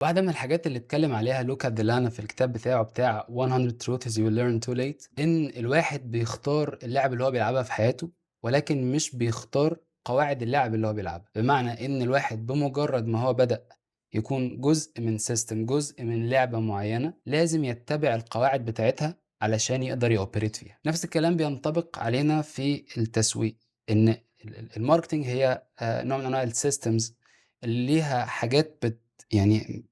واحدة من الحاجات اللي اتكلم عليها لوكا ديلانا في الكتاب بتاعه بتاع 100 truths you will learn too late إن الواحد بيختار اللعب اللي هو بيلعبها في حياته، ولكن مش بيختار قواعد اللعب اللي هو بيلعبها. بمعنى إن الواحد بمجرد ما هو بدأ يكون جزء من سيستم، جزء من لعبة معينة، لازم يتبع القواعد بتاعتها علشان يقدر يoperate فيها. نفس الكلام بينطبق علينا في التسويق، إن الماركتينج هي نوع من أنواع الsystems اللي ليها حاجات يعني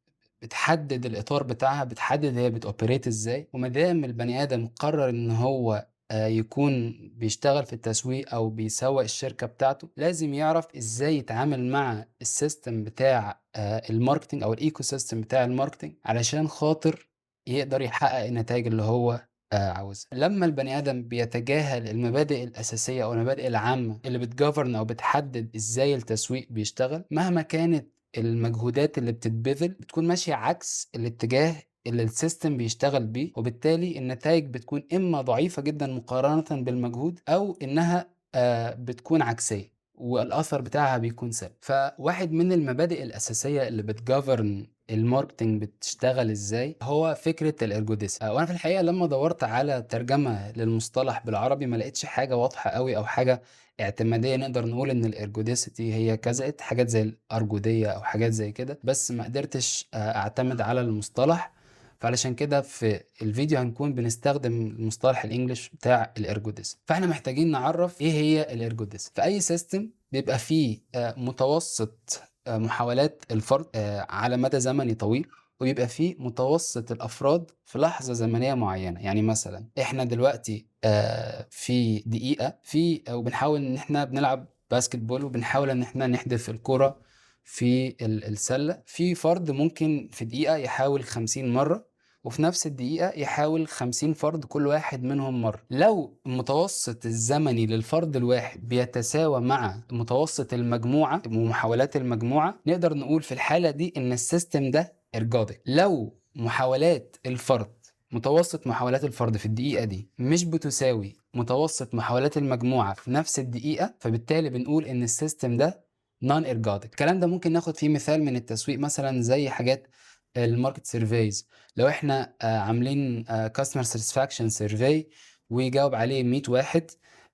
بتحدد الإطار بتاعها، بتحدد هي بتoperate إزاي. وما دام البني آدم قرر إن هو يكون بيشتغل في التسويق أو بيسوّق الشركة بتاعته، لازم يعرف إزاي يتعامل مع الsystem بتاع الmarketing أو الecosystem بتاع الmarketing علشان خاطر يقدر يحقق النتايج اللي هو عاوزها. لمّا البني آدم بيتجاهل المبادئ الأساسية أو المبادئ العامة اللي بتgovern أو بتحدد إزاي التسويق بيشتغل، مهما كانت المجهودات اللي بتتبذل بتكون ماشية عكس الاتجاه اللي السيستم بيشتغل بيه، وبالتالي النتايج بتكون إما ضعيفة جدًا مقارنةً بالمجهود، أو إنها بتكون عكسية، والأثر بتاعها بيكون سلبي. فواحد من المبادئ الأساسية اللي بتgovern الmarketing بتشتغل إزاي، هو فكرة الergodism. وأنا في الحقيقة لمّا دَوَّرت على ترجمة للمصطلح بالعربي ما لقيتش حاجة واضحة أوي أو حاجة اعتمادية نقدر نقول إن الergodicity هي كذا، لقيت حاجات زي الأرجودية أو حاجات زي كده، بس ما قدرتش أعتمد على المصطلح. فعلشان كده في الفيديو هنكون بنستخدم المصطلح الإنجليش بتاع الergodism. فإحنا محتاجين نعرّف إيه هي الergodism. في أي system بيبقى فيه متوسط محاولات الفرد على مدى زمني طويل، ويبقى فيه متوسط الأفراد في لحظة زمنية معيّنة. يعني مثلًا إحنا دلوقتي في دقيقة وبنحاول إن إحنا بنلعب باسكتبول وبنحاول إن إحنا نحدف الكورة في السلة، في فرد ممكن في دقيقة يحاول 50 مرّة، وفي نفس الدقيقة يحاول 50 فرد كل واحد منهم مرّة. لو المتوسط الزمني للفرد الواحد بيتساوى مع متوسط المجموعة ومحاولات المجموعة، نقدر نقول في الحالة دي إن السيستم ده ergodic. لو متوسط محاولات الفرد في الدقيقة دي مش بتساوي متوسط محاولات المجموعة في نفس الدقيقة، فبالتالي بنقول إن السيستم ده non ergodic. الكلام ده ممكن ناخد فيه مثال من التسويق، مثلًا زي حاجات الmarket surveys. لو إحنا عاملين customer satisfaction survey وجاوب عليه 100 واحد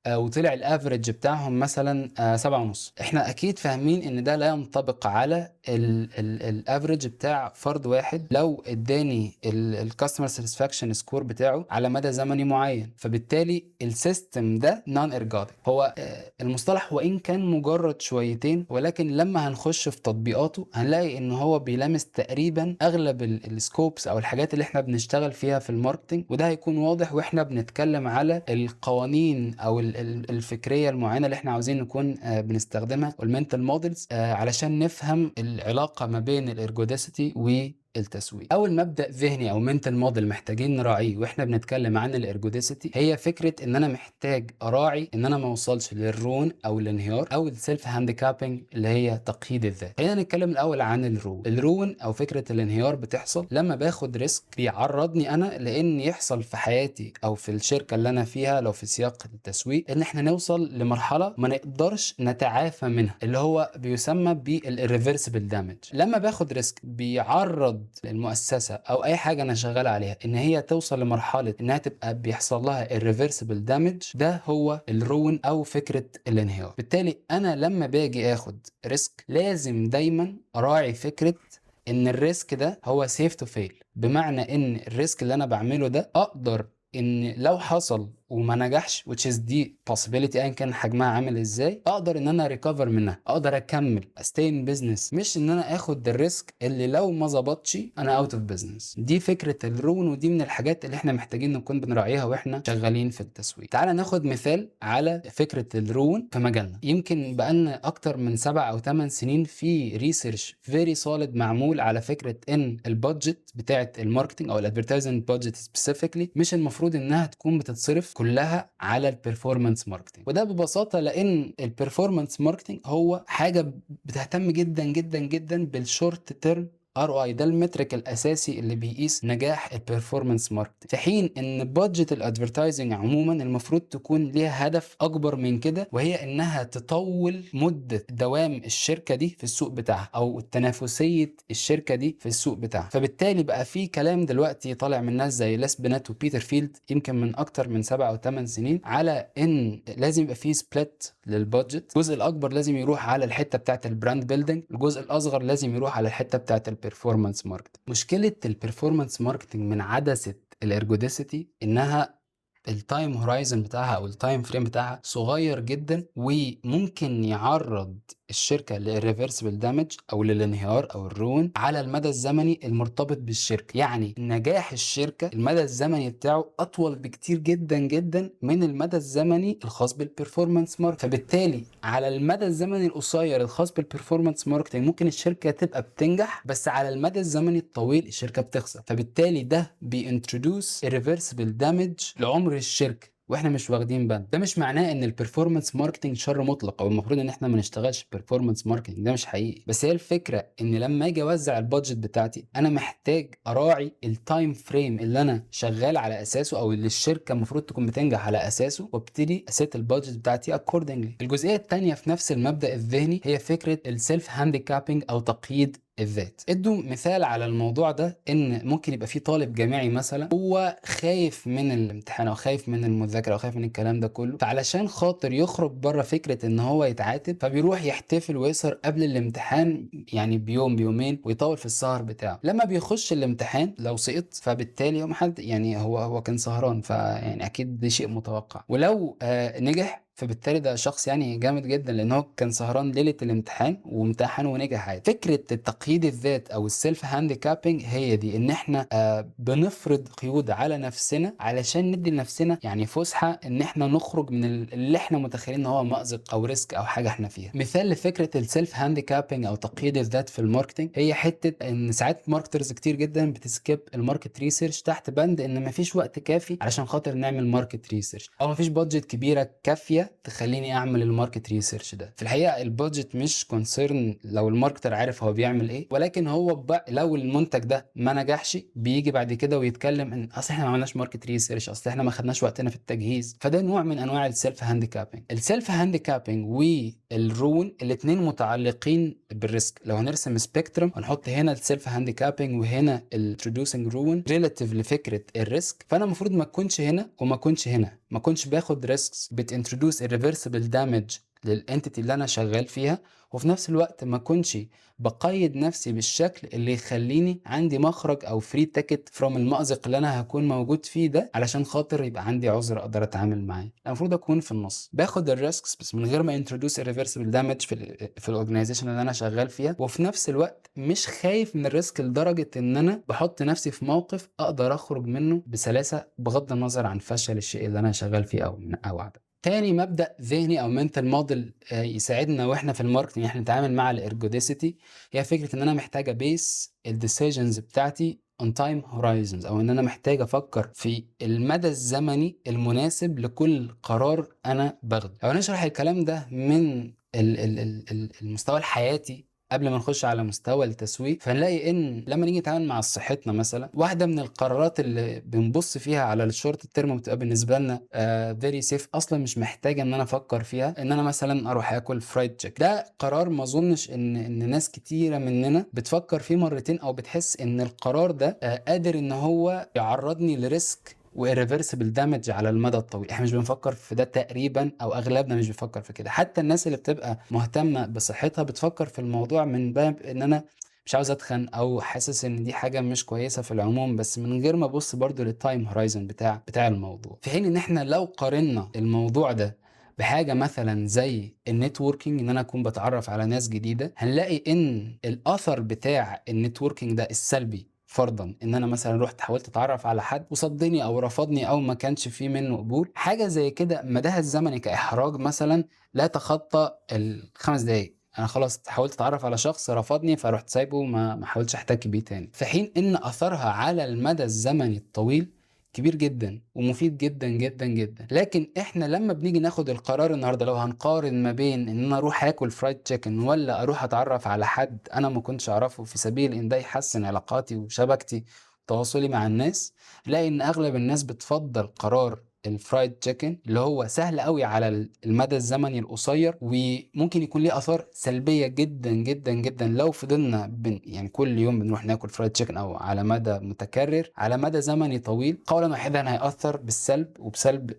وطلع الaverage بتاعهم مثلًا 7.5، إحنا أكيد فاهمين إن ده لا ينطبق على الaverage بتاع فرد واحد لو ادّاني الcustomer satisfaction score بتاعه على مدى زمني معيّن. فبالتالي السيستم ده non ergodic. هو المصطلح وإن كان مجرد شويتين، ولكن لمّا هنخش في تطبيقاته هنلاقي إن هو بيلامس تقريبًا أغلب الscopes أو الحاجات اللي إحنا بنشتغل فيها في الmarketing، وده هيكون واضح وإحنا بنتكلم على القوانين أو الفكرية المعينة اللي إحنا عاوزين نكون بنستخدمها والmental models علشان نفهم العلاقة ما بين الergodicity والتسويق. أول مبدأ ذهني أو mental model محتاجين نراعيه وإحنا بنتكلم عن الergodicity هي فكرة إن أنا محتاج أراعي إن أنا ما أوصلش للرون أو الانهيار أو الself handicapping اللي هي تقييد الذات. خلينا نتكلم الأول عن الرون أو فكرة الانهيار بتحصل لما باخد ريسك بيعرضني أنا لأن يحصل في حياتي أو في الشركة اللي أنا فيها لو في سياق التسويق إن إحنا نوصل لمرحلة ما نقدرش نتعافى منها، اللي هو بيسمى بالirreversible damage. لما باخد ريسك بيعرض المؤسسة أو أي حاجة أنا شغال عليها إن هي توصل لمرحلة إنها تبقى بيحصل لها irreversible damage، ده هو الرون أو فكرة الانهيار. بالتالي أنا لما باجي آخد ريسك لازم دايما أراعي فكرة إن الريسك ده هو safe to fail، بمعنى إن الريسك اللي أنا باعمله ده أقدر إن لو حصل وما نجحش which is دي possibility أيًا كان حجمها عامل إزاي، أقدر إن أنا recover منها، أقدر أكمل stay in business، مش إن أنا آخد الريسك اللي لو ما ضبطش أنا out of business. دي فكرة الرون، ودي من الحاجات اللي إحنا محتاجين نكون بنراعيها وإحنا شغالين في التسويق. تعالَ ناخد مثال على فكرة الرون في مجالنا. يمكن بقى لنا أكتر من 7 أو 8 سنين في research very solid معمول على فكرة إن البادجت بتاعة الماركتينج أو الadvertising budget specifically مش المفروض إنها تكون بتتصرف كلها على الperformance marketing. وده ببساطة لأن الperformance marketing هو حاجة بتهتم جدًا، جدًا، جدًا بالshort term ROI ده المترك الاساسي اللي بيقيس نجاح البرفورمانس ماركتنج، في حين ان بادجت الادفرتايزنج عموما المفروض تكون ليها هدف اكبر من كده، وهي انها تطول مده دوام الشركه دي في السوق بتاعها او تنافسيه الشركه دي في السوق بتاعها. فبالتالي بقى في كلام دلوقتي طالع من ناس زي ليس بنات وبيتر فيلد يمكن من اكتر من 7 او 8 سنين على ان لازم يبقى في سبليت للبادجت، الجزء الاكبر لازم يروح على الحته بتاعه البراند بيلدينج، الجزء الاصغر لازم يروح على الحته بتاعه البرفورمانس ماركتنج. مشكله البرفورمانس ماركتنج من عدسه الارجوديسيتي انها التايم هورايزن بتاعها او التايم فريم بتاعها صغير جدا، وممكن يعرض الشركه للريفرسبل دامج او للانهيار او الرون على المدى الزمني المرتبط بالشركه. يعني نجاح الشركه المدى الزمني بتاعه اطول بكتير جدا جدا من المدى الزمني الخاص بالبرفورمانس ماركت. فبالتالي على المدى الزمني القصير الخاص بالبرفورمانس ماركتنج ممكن الشركه تبقى بتنجح، بس على المدى الزمني الطويل الشركه بتخسر. فبالتالي ده بينتروديوس الريفرسبل دامج لعمر الشركه واحنا مش واخدين بالنا. ده مش معناه ان البرفورمانس ماركتنج شر مطلق او المفروض ان احنا ما نشتغلش بيرفورمانس ماركتنج، ده مش حقيقي. بس هي الفكره ان لما اجي اوزع البادجت بتاعتي انا محتاج اراعي التايم فريم اللي انا شغال على اساسه او اللي الشركه المفروض تكون بتنجح على اساسه، وابتدي اسيت البادجت بتاعتي اكوردنجلي. الجزئيه الثانيه في نفس المبدا الذهني هي فكره السيلف هانديكابينج او تقييد الذات. ادوا مثال على الموضوع ده ان ممكن يبقى في طالب جامعي مثلا هو خايف من الامتحان او خايف من المذاكره او خايف من الكلام ده كله، فعلشان خاطر يخرج بره فكره ان هو يتعاتب فبيروح يحتفل ويسهر قبل الامتحان يعني بيوم بيومين ويطول في السهر بتاعه. لما بيخش الامتحان لو سقط فبالتالي هو حد يعني هو كان سهران، فيعني اكيد ده شيء متوقع. ولو نجح فبالتالي ده شخص يعني جامد جدا لان هو كان سهران ليله الامتحان وامتحن ونجح عادي. فكره تقييد الذات او السيلف هانديكابينج هي دي ان احنا بنفرض قيود على نفسنا علشان ندي لنفسنا يعني فسحه ان احنا نخرج من اللي احنا متخيلين ان هو مأزق او ريسك او حاجه احنا فيها. مثال لفكره السيلف هانديكابينج او تقييد الذات في الماركتنج هي حته ان ساعات ماركترز كتير جدا بتسكيب الماركت ريسيرش تحت بند ان مفيش وقت كافي علشان خاطر نعمل ماركت ريسيرش او مفيش بادجت كبيره كافيه تخليني اعمل الماركت ريسيرش ده. في الحقيقه البادجت مش كونسيرن لو الماركتر عارف هو بيعمل ايه، ولكن هو لو المنتج ده ما نجحش بيجي بعد كده ويتكلم ان اصل احنا ما عملناش ماركت ريسيرش، اصل احنا ما خدناش وقتنا في التجهيز. فده نوع من انواع السيلف هانديكابينج. السيلف هانديكابينج والرون الاثنين متعلقين بالريسك. لو هنرسم سبيكترم هنحط هنا السيلف هانديكابينج وهنا الانتروديوسنج رون ريلاتيف لفكره الريسك، فانا المفروض ما اكونش هنا وما اكونش هنا، ما اكونش باخد ريسكس بتانتروديوس الريفرسبل دامج للانتيتي اللي انا شغال فيها، وفي نفس الوقت ما اكونش بقيد نفسي بالشكل اللي يخليني عندي مخرج او فري تيكت فروم المأزق اللي انا هكون موجود فيه ده علشان خاطر يبقى عندي عذر اقدر اتعامل معاه. المفروض اكون في النص باخد الريسكس بس من غير ما انتروديوس الريفرسبل دامج في الاورجنايزيشن اللي انا شغال فيها، وفي نفس الوقت مش خايف من الريسك لدرجه ان انا بحط نفسي في موقف اقدر اخرج منه بسلاسه بغض النظر عن فشل الشيء اللي انا شغال فيه او عدم. تاني مبدأ ذهني او منتال موديل يساعدنا واحنا في الماركتنج احنا نتعامل مع الارجوديسيتي هي فكرة ان انا محتاج ابيس الديسيجنز بتاعتي on time horizons او ان انا محتاج افكر في المدى الزمني المناسب لكل قرار انا باخده. لو نشرح الكلام ده من المستوى الحياتي قبل ما نخش على مستوى التسويق، فنلاقي ان لما نيجي نتعامل مع صحتنا مثلا واحده من القرارات اللي بنبص فيها على الشورت تيرم بتبقى بالنسبه لنا فيري سيف اصلا مش محتاجه ان انا افكر فيها، ان انا مثلا اروح اكل فرايد تشيك. ده قرار ما اظنش ان ناس كتيره مننا بتفكر فيه مرتين او بتحس ان القرار ده قادر ان هو يعرضني لريسك وإيريفرسبل دامج على المدى الطويل. احنا مش بنفكر في ده تقريبا او اغلبنا مش بيفكر في كده. حتى الناس اللي بتبقى مهتمة بصحتها بتفكر في الموضوع من باب ان انا مش عاوز اتخن او حاسس ان دي حاجة مش كويسة في العموم، بس من غير ما ابص برضو للتايم هورايزن بتاع الموضوع. في حين ان احنا لو قارنا الموضوع ده بحاجة مثلا زي النتوركينج ان انا اكون بتعرف على ناس جديدة، هنلاقي ان الاثر بتاع النتوركينج ده السلبي فرضا ان انا مثلا رحت حاولت اتعرف على حد وصدني او رفضني او ما كانش فيه منه قبول، حاجه زي كده مداها الزمني كاحراج مثلا لا تخطى ال5 دقايق. انا خلاص حاولت اتعرف على شخص رفضني فرحت سايبه ما حاولتش احتك بيه تاني. في حين ان اثرها على المدى الزمني الطويل كبير جدا ومفيد جدا جدا جدا. لكن احنا لما بنيجي ناخد القرار النهارده، لو هنقارن ما بين ان انا اروح اكل فرايد تشيكن ولا اروح اتعرف على حد انا ما كنتش اعرفه في سبيل ان ده يحسن علاقاتي وشبكتي وتواصلي مع الناس، لاقي ان اغلب الناس بتفضل قرار الفرايد تشيكن، اللي هو سهل قوي على المدى الزمني القصير، وممكن يكون ليه اثار سلبيه جدا جدا جدا لو فضلنا يعني كل يوم بنروح ناكل فرايد تشيكن او على مدى متكرر على مدى زمني طويل. قولا واحدا هيأثر بالسلب، وبسلب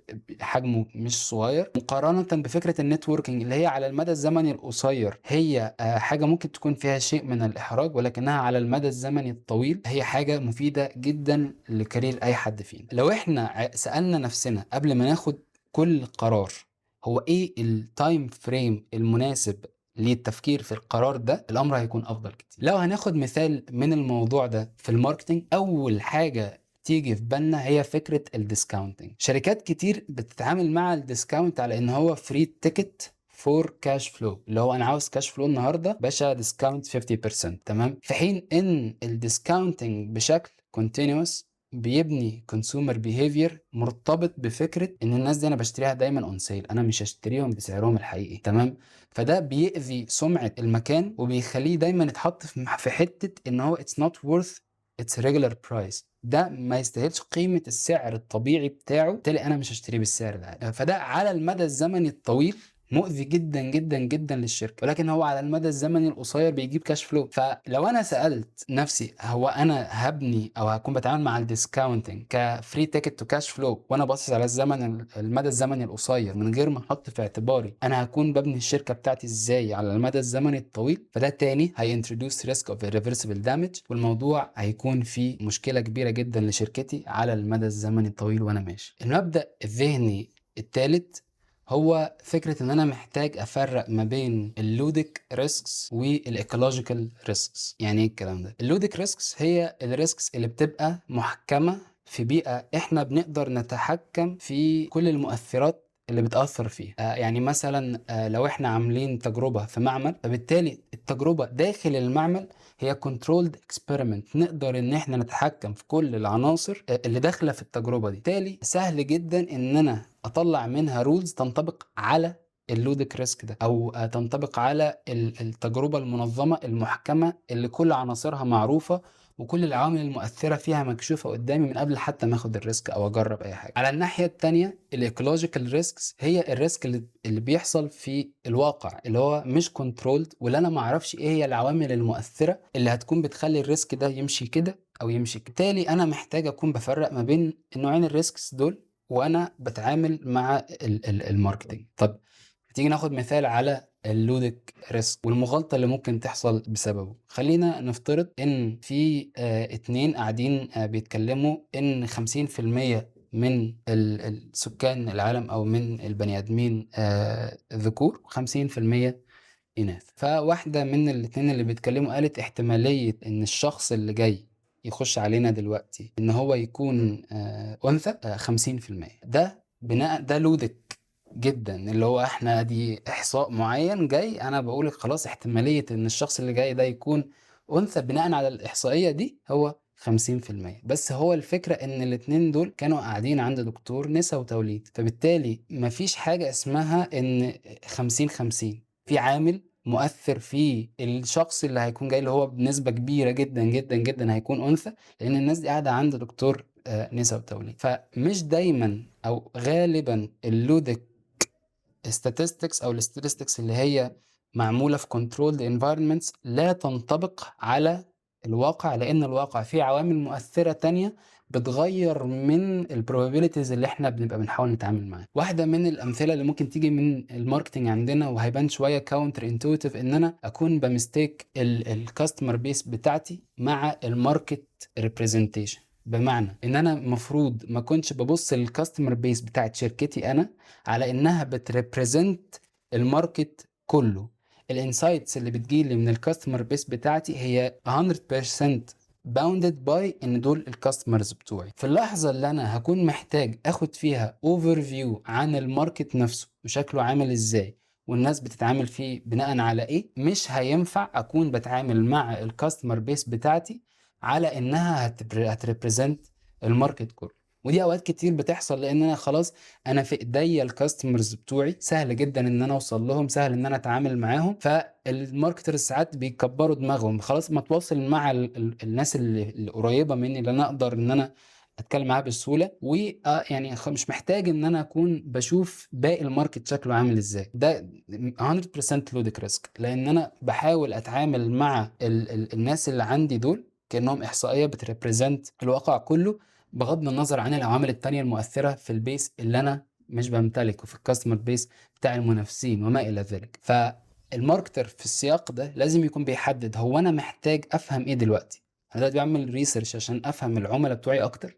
حجمه مش صغير، مقارنه بفكره النتوركينج اللي هي على المدى الزمني القصير هي حاجه ممكن تكون فيها شيء من الاحراج، ولكنها على المدى الزمني الطويل هي حاجه مفيده جدا لكارير اي حد فينا. لو احنا سألنا نفسنا قبل ما ناخد كل قرار هو ايه التايم فريم المناسب للتفكير في القرار ده، الامر هيكون افضل كتير. لو هناخد مثال من الموضوع ده في الماركتينج، اول حاجه تيجي في بالنا هي فكره الديسكاونتنج. شركات كتير بتتعامل مع الديسكاونت على ان هو فري تيكت فور كاش فلو، اللي هو انا عاوز كاش فلو النهارده باشا ديسكاونت 50%، تمام، في حين ان الديسكاونتنج بشكل كونتينوس بيبني كونسيومر بيهيفير مرتبط بفكره ان الناس دي انا بشتريها دايما اون سيل، انا مش هشتريهم بسعرهم الحقيقي، تمام. فده بيأذي سمعه المكان وبيخليه دايما يتحط في حته ان هو اتس نوت worth its regular price، ده ما يستاهلش قيمه السعر الطبيعي بتاعه، بالتالي انا مش هشتريه بالسعر ده. فده على المدى الزمني الطويل مؤذي جدا جدا جدا للشركه، ولكن هو على المدى الزمني القصير بيجيب كاش فلو. فلو انا سالت نفسي هو انا هبني او هكون بتعامل مع الديسكاونتنج كفري تيكت تو كاش فلو وانا باصص على المدى الزمني القصير من غير ما احط في اعتباري انا هكون ببني الشركه بتاعتي ازاي على المدى الزمني الطويل، فده تاني هينتروديوس ريسك اوف ريفرسبل دامج، والموضوع هيكون فيه مشكله كبيره جدا لشركتي على المدى الزمني الطويل وانا ماشي. المبدا الذهني الثالث هو فكرة ان انا محتاج افرق ما بين اللودك ريسكس والايكولوجيكال ريسكس. يعني ايه الكلام ده؟ اللودك ريسكس هي الريسكس اللي بتبقى محكمة في بيئة احنا بنقدر نتحكم في كل المؤثرات اللي بتأثر فيها. يعني مثلا لو احنا عاملين تجربة في معمل، فبالتالي التجربة داخل المعمل هي controlled experiment، نقدر ان احنا نتحكم في كل العناصر اللي داخله في التجربه دي، بالتالي سهل جدا ان انا اطلع منها رولز تنطبق على اللودك ريسك ده، او تنطبق على التجربه المنظمه المحكمه اللي كل عناصرها معروفه وكل العوامل المؤثره فيها مكشوفه قدامي من قبل حتى ما اخد الريسك او اجرب اي حاجه. على الناحيه الثانيه الايكولوجيكال ريسكس هي الريسك اللي بيحصل في الواقع، اللي هو مش كنترولد، واللي انا ما اعرفش ايه هي العوامل المؤثره اللي هتكون بتخلي الريسك ده يمشي كده او يمشي كده. بالتالي انا محتاج اكون بفرق ما بين النوعين الريسكس دول وانا بتعامل مع الماركتنج. طب تيجي ناخد مثال على اللودك ريسك والمغالطة اللي ممكن تحصل بسببه. خلينا نفترض ان في اتنين قاعدين بيتكلموا ان 50% من السكان العالم او من البني ادمين ذكور، و50% إناث. فواحدة من الاتنين اللي بيتكلموا قالت احتمالية إن الشخص اللي جاي يخش علينا دلوقتي إن هو يكون أنثى 50%. ده لودك جدا، اللي هو احنا دي إحصاء معين جاي، أنا بقولك خلاص احتمالية إن الشخص اللي جاي ده يكون أنثى بناء على الإحصائية دي هو 50%. بس هو الفكرة إن الاتنين دول كانوا قاعدين عند دكتور نسا وتوليد، فبالتالي مفيش حاجة اسمها إن 50-50، في عامل مؤثر في الشخص اللي هيكون جاي اللي هو بنسبة كبيرة جدا جدا جدا هيكون أنثى، لأن الناس دي قاعدة عند دكتور نسا وتوليد. فمش دايما أو غالبا اللودك statistics أو statistics اللي هي معمولة في controlled environments لا تنطبق على الواقع، لأن الواقع فيه عوامل مؤثرة تانية بتغير من probabilities اللي احنا بنبقى بنحاول نتعامل معاها. واحدة من الأمثلة اللي ممكن تيجي من الماركتينج عندنا وهيبان شوية counter intuitive إن أنا أكون بمستيك الكاستمر بيس بتاعتي مع الماركت representation، بمعنى ان انا المفروض ما كنتش ببص للكاستمر بيس بتاعت شركتي انا على انها بتريبريزنت الماركت كله. الانسايتس اللي بتجيلي من الكاستمر بيس بتاعتي هي 100% باوندد باي ان دول الكاستمرز بتوعي. في اللحظه اللي انا هكون محتاج اخد فيها اوفر فيو عن الماركت نفسه وشكله عامل ازاي والناس بتتعامل فيه بناء على ايه، مش هينفع اكون بتعامل مع الكاستمر بيس بتاعتي على انها هتريبريزنت الماركت كله. ودي اوقات كتير بتحصل لان انا خلاص انا في ايديا الكاستمرز بتوعي، سهل جدا ان انا اوصل لهم، سهل ان انا اتعامل معاهم. فالماركترز ساعات بيكبروا دماغهم، خلاص ما اتواصل مع الناس اللي قريبه مني، اللي انا اقدر ان انا اتكلم معاها بسهوله، و يعني مش محتاج ان انا اكون بشوف باقي الماركت شكله عامل ازاي. ده 100% لودك ريسك، لان انا بحاول اتعامل مع الناس اللي عندي دول كانهم احصائيه بتريبريزنت الواقع كله، بغض النظر عن العوامل التانية المؤثرة في البيس اللي أنا مش بمتلكه، في الكاستمر بيس بتاع المنافسين وما إلى ذلك. فالماركتر في السياق ده لازم يكون بيحدد هو أنا محتاج أفهم إيه دلوقتي. أنا دلوقتي بعمل ريسيرش عشان أفهم العملاء بتوعي أكتر،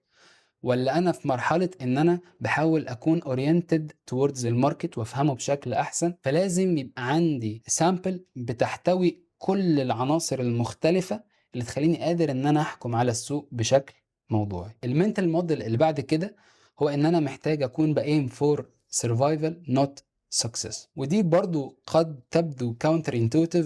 ولا أنا في مرحلة إن أنا بحاول أكون oriented towards الماركت وأفهمه بشكل أحسن. فلازم يبقى عندي سامبل بتحتوي كل العناصر المختلفة اللي تخليني قادر إن أنا أحكم على السوق بشكل موضوعي. المنتال موديل اللي بعد كده هو إن أنا محتاج أكون بأيم فور survival not success، ودي برضو قد تبدو counter intuitive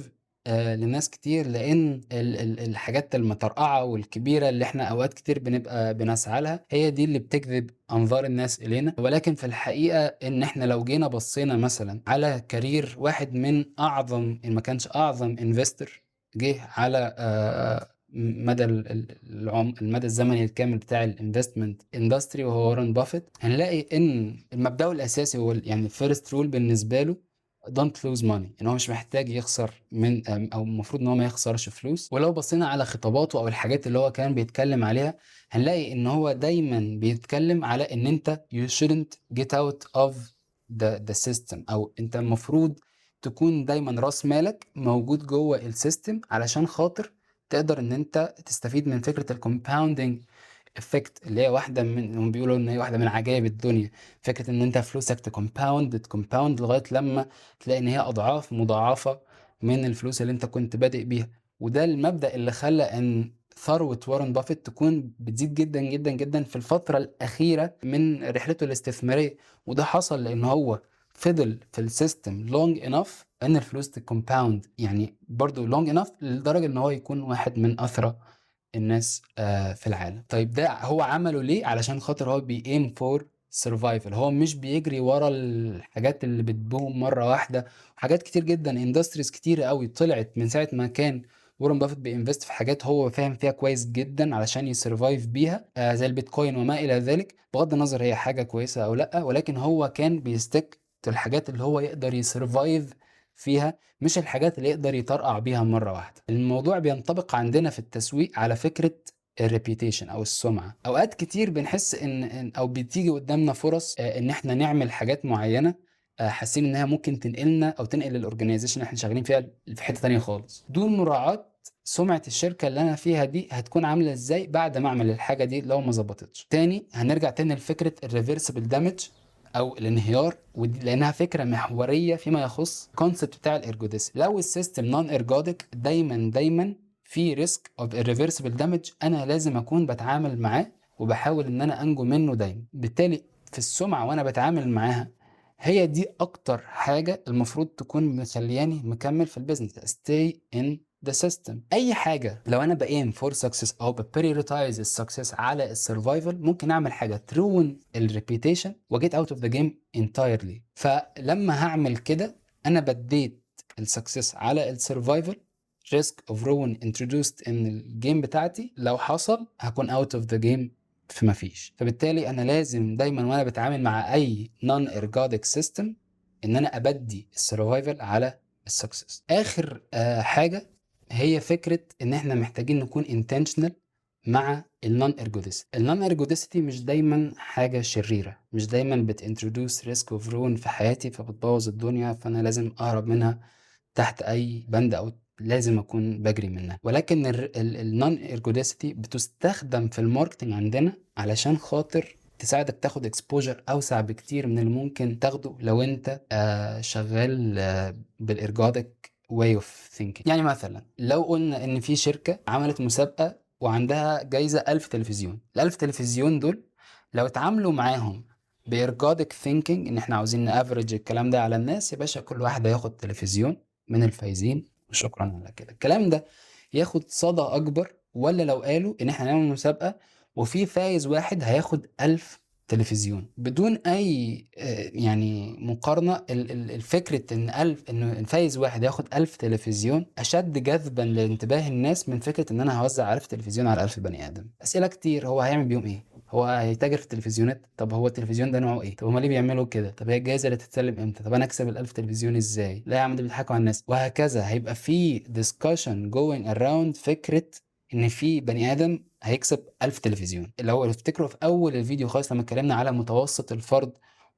لناس كتير، لان الحاجات المطرقعه والكبيره اللي احنا اوقات كتير بنبقى بنسعى لها هي دي اللي بتجذب انظار الناس الينا. ولكن في الحقيقه ان احنا لو جينا بصينا مثلا على كارير واحد من اعظم ان ما كانش اعظم انفستور جه على مدى المدى الزمني الكامل بتاع الانفستمنت اندستري، وهو وارن بافيت، هنلاقي ان المبدأ الاساسي هو يعني الفيرست رول بالنسبه له don't lose money، ان هو مش محتاج يخسر من او المفروض ان هو ما يخسرش فلوس. ولو بصينا على خطاباته او الحاجات اللي هو كان بيتكلم عليها، هنلاقي ان هو دايما بيتكلم على ان انت you shouldn't get out of the system، او انت المفروض تكون دايما راس مالك موجود جوه السيستم علشان خاطر تقدر ان انت تستفيد من فكرة الكومباوندنج افكت، اللي هي واحده من هم بيقولوا ان هي واحده من عجائب الدنيا. فكره ان انت فلوسك تكومباوند لغايه لما تلاقي ان هي اضعاف مضاعفه من الفلوس اللي انت كنت بادئ بيها. وده المبدأ اللي خلى ان ثروة وارن بافيت تكون بتزيد جدا جدا جدا في الفترة الأخيرة من رحلته الاستثمارية. وده حصل لأن هو فضل في السيستم لونج انف ان الفلوس تكومباوند، يعني برضو لونج انف لدرجة ان هو يكون واحد من أثرى الناس في العالم. طيب ده هو عمله ليه؟ علشان خاطر هو بيأيم فور سرفايفل، هو مش بيجري ورا الحاجات اللي بتبوم مره واحده. حاجات كتير جدا اندستريز كتيره قوي طلعت من ساعه ما كان وارن بافيت بينفست في حاجات هو فاهم فيها كويس جدا علشان يسرفايف بيها، زي البيتكوين وما الى ذلك. بغض النظر هي حاجه كويسه او لا، ولكن هو كان بيستك الحاجات اللي هو يقدر يسرفايف فيها، مش الحاجات اللي يقدر يطرقع بيها مرة واحدة. الموضوع بينطبق عندنا في التسويق على فكرة الريبيوتيشن او السمعة. اوقات كتير بنحس او بتيجي قدامنا فرص ان احنا نعمل حاجات معينة، حاسين انها ممكن تنقلنا او تنقل الاورجنايزيشن اللي احنا شغالين فيها في حتة تانية خالص، دون مراعاة سمعة الشركة اللي انا فيها دي هتكون عاملة ازاي بعد ما اعمل الحاجة دي لو ما ظبطتش. تاني هنرجع تاني لفكرة الريفرسبل دامج او الانهيار، ودي لانها فكره محوريه فيما يخص الكونسبت بتاع الارجوديس. لو السيستم نون ارجوديك دايما في ريسك اوف irreversible دامج، انا لازم اكون بتعامل معاه وبحاول ان انا انجو منه دايما. بالتالي في السمعه وانا بتعامل معاها، هي دي اكتر حاجه المفروض تكون مخلياني مكمل في البيزنس. stay in the system. اي حاجه لو انا بقيم فور سكسس او ببريوريتايز السكسس على السرفايفل، ممكن اعمل حاجه ترون الريبيتيشن وجيت اوت اوف ذا جيم انتايرلي. فلما هعمل كده انا بديت السكسس على السرفايفل، ريسك اوف رون انتروديوست ان الجيم بتاعتي لو حصل هكون اوت اوف ذا جيم في مفيش. فبالتالي انا لازم دايما وانا بتعامل مع اي نون ارجوديك سيستم ان انا ابدي السرفايفل على السكسس. اخر حاجه هي فكره ان احنا محتاجين نكون intentional مع النون ارجوديسيتي. النون ارجوديسيتي مش دايما حاجه شريره، مش دايما بتintroduce ريسك اوف رون في حياتي فبتبوظ الدنيا فانا لازم اهرب منها تحت اي بند او لازم اكون بجري منها. ولكن النون ارجوديسيتي بتستخدم في الماركتنج عندنا علشان خاطر تساعدك تاخد اكسبوجر اوسع بكتير من اللي ممكن تاخده لو انت شغال بالارجوديك واي اوف ثينكينج. يعني مثلا لو قلنا ان في شركه عملت مسابقه وعندها جايزه 1000 تلفزيون، ال1000 تلفزيون دول لو اتعاملوا معاهم بإرجادك ثينكينج ان احنا عاوزين نافرج الكلام ده على الناس، يا باشا كل واحد هياخد تلفزيون من الفايزين وشكرا على كده. الكلام ده ياخد صدى اكبر، ولا لو قالوا ان احنا نعمل مسابقه وفي فايز واحد هياخد 1000 تلفزيون بدون أي يعني مقارنة. الفكرة إن الفايز واحد ياخد 1000 تلفزيون أشد جذبا لانتباه الناس من فكرة إن أنا هوزع 1000 تلفزيون على 1000 بني آدم. أسئلة كتير، هو هيعمل بيهم إيه؟ هو هيتاجر في التلفزيونات؟ طب هو التلفزيون ده نوعه ايه؟ طب هما ليه بيعملوا كده؟ طب هي الجائزه اللي تتسلم امتى؟ طب انا اكسب ال1000 تلفزيون ازاي؟ لا يا عم، ده بيضحكوا على الناس. وهكذا هيبقى في discussion going around فكره ان في بني ادم هيكسب 1000 تلفزيون. اللي هو افتكروا في اول الفيديو خالص لما اتكلمنا على متوسط الفرد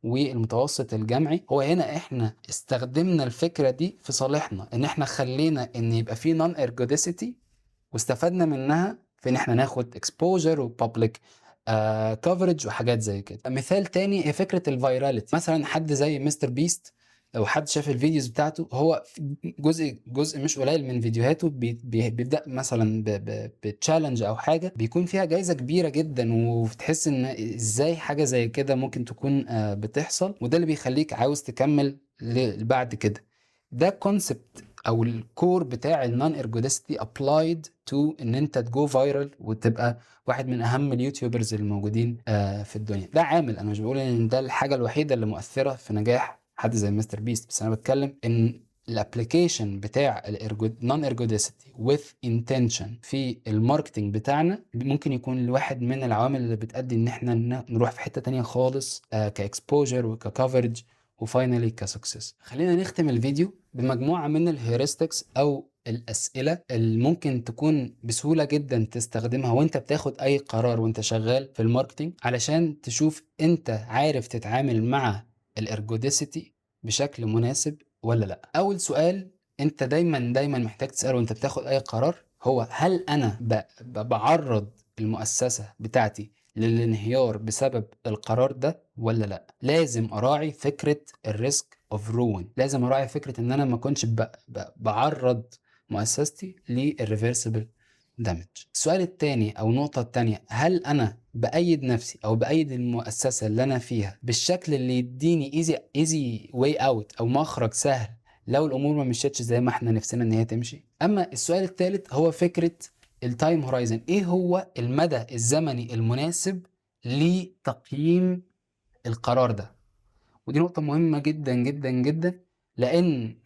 والمتوسط الجمعي، هو هنا احنا استخدمنا الفكره دي في صالحنا، ان احنا خلينا ان يبقى في non ergodicity واستفدنا منها في ان احنا ناخد exposure وبابليك كفرج وحاجات زي كده. مثال تاني هي فكره الفيراليتي. مثلا حد زي مستر بيست، لو حد شاف الفيديوز بتاعته، هو جزء مش قليل من فيديوهاته بيبدا مثلا بتشالنج او حاجه بيكون فيها جايزه كبيره جدا، وتحس ان ازاي حاجه زي كده ممكن تكون بتحصل، وده اللي بيخليك عاوز تكمل بعد كده. ده كونسبت او الكور بتاع النون ارجودستي ابلايد تو ان انت تجو فايرال وتبقى واحد من اهم اليوتيوبرز الموجودين في الدنيا. ده عامل، انا مش بقول ان ده الحاجه الوحيده اللي مؤثره في نجاح حد زي مستر بيست، بس انا بتكلم ان الابلكيشن بتاع النون ارجودستي with intention في الماركتنج بتاعنا ممكن يكون واحد من العوامل اللي بتؤدي ان احنا نروح في حته تانية خالص كاكسبوجر وككفرج وفاينلي كسكسس. خلينا نختم الفيديو بمجموعة من الهيورستكس أو الأسئلة اللي ممكن تكون بسهولة جدا تستخدمها وانت بتاخد أي قرار وانت شغال في الماركتينج، علشان تشوف انت عارف تتعامل مع الارجوديسيتي بشكل مناسب ولا لا. أول سؤال انت دايما محتاج تسأله وانت بتاخد أي قرار هو: هل أنا بعرض المؤسسة بتاعتي للانهيار بسبب القرار ده ولا لا؟ لازم اراعي فكره الريسك اوف رون، لازم اراعي فكره ان انا ما اكونش بعرض مؤسستي للريفرسبل دامج. السؤال الثاني او النقطه الثانيه: هل انا بايد نفسي او بايد المؤسسه اللي انا فيها بالشكل اللي يديني ايزي واي اوت او مخرج سهل لو الامور ما مشيتش زي ما احنا نفسنا ان هي تمشي؟ اما السؤال الثالث هو فكره التايم هورايزن، ايه هو المدى الزمني المناسب لتقييم القرار ده؟ ودي نقطة مهمة جدا جدا جدا، لان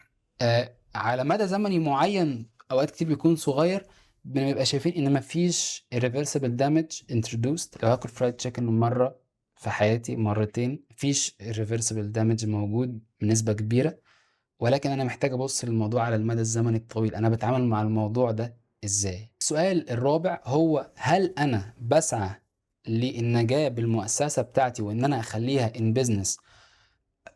على مدى زمني معين اوقات كتير بيكون صغير بنبقى شايفين ان مفيش irreversible damage introduced. لو هاكل فرايد تشيكن مرة في حياتي مرتين مفيش irreversible damage موجود بنسبة كبيرة، ولكن انا محتاج ابص للموضوع على المدى الزمني الطويل. انا بتعامل مع الموضوع ده ازاي؟ السؤال الرابع هو: هل انا بسعى للنجاة بالمؤسسة بتاعتي وان انا اخليها ان بيزنس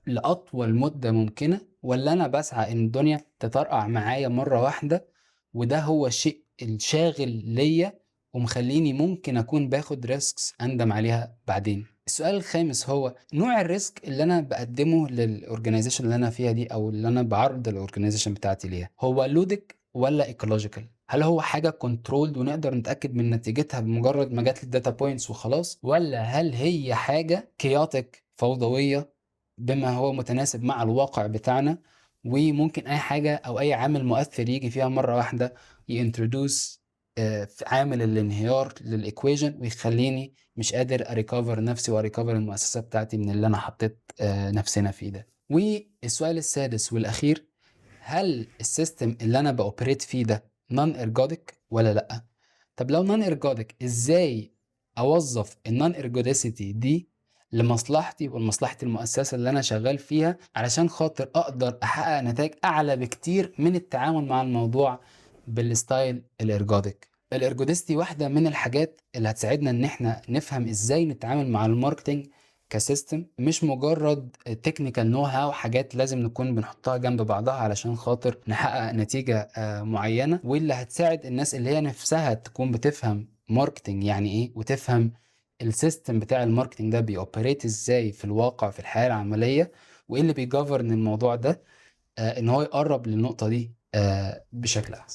لاطول مدة ممكنة، ولا انا بسعى ان الدنيا تطرقع معايا مرة واحدة وده هو الشيء الشاغل ليا ومخليني ممكن اكون باخد ريسكس اندم عليها بعدين؟ السؤال الخامس هو: نوع الريسك اللي انا بقدمه للاورجنايزيشن اللي انا فيها دي او اللي انا بعرض الاورجنايزيشن بتاعتي ليها، هو لودك ولا ايكولوجيكال؟ هل هو حاجه كنترولد ونقدر نتاكد من نتيجتها بمجرد ما جات الداتا بوينتس وخلاص، ولا هل هي حاجه كياتيك فوضويه بما هو متناسب مع الواقع بتاعنا وممكن اي حاجه او اي عامل مؤثر يجي فيها مره واحده ينترودوس في عامل الانهيار للايكويجن ويخليني مش قادر اريكفر نفسي واريكفر المؤسسه بتاعتي من اللي انا حطيت نفسنا فيه ده. والسؤال السادس والاخير: هل السيستم اللي انا باوبريت فيه ده نون ارجوديك ولا لا؟ طب لو نون ارجوديك، ازاي اوظف النون ارجوديسيتي دي لمصلحتي ولمصلحه المؤسسه اللي انا شغال فيها علشان خاطر اقدر احقق نتائج اعلى بكتير من التعامل مع الموضوع بالستايل الارجوديك؟ الارجوديستي واحده من الحاجات اللي هتساعدنا ان احنا نفهم ازاي نتعامل مع الماركتينج كسيستم، مش مجرد تكنيكال نو هاو، حاجات لازم نكون بنحطها جنب بعضها علشان خاطر نحقق نتيجة معينة، واللي هتساعد الناس اللي هي نفسها تكون بتفهم ماركتينج يعني ايه وتفهم السيستم بتاع الماركتينج ده بيوبريت ازاي في الواقع في الحياة العملية وايه اللي بيجافرن الموضوع ده، ان هو يقرب للنقطة دي بشكل احسن.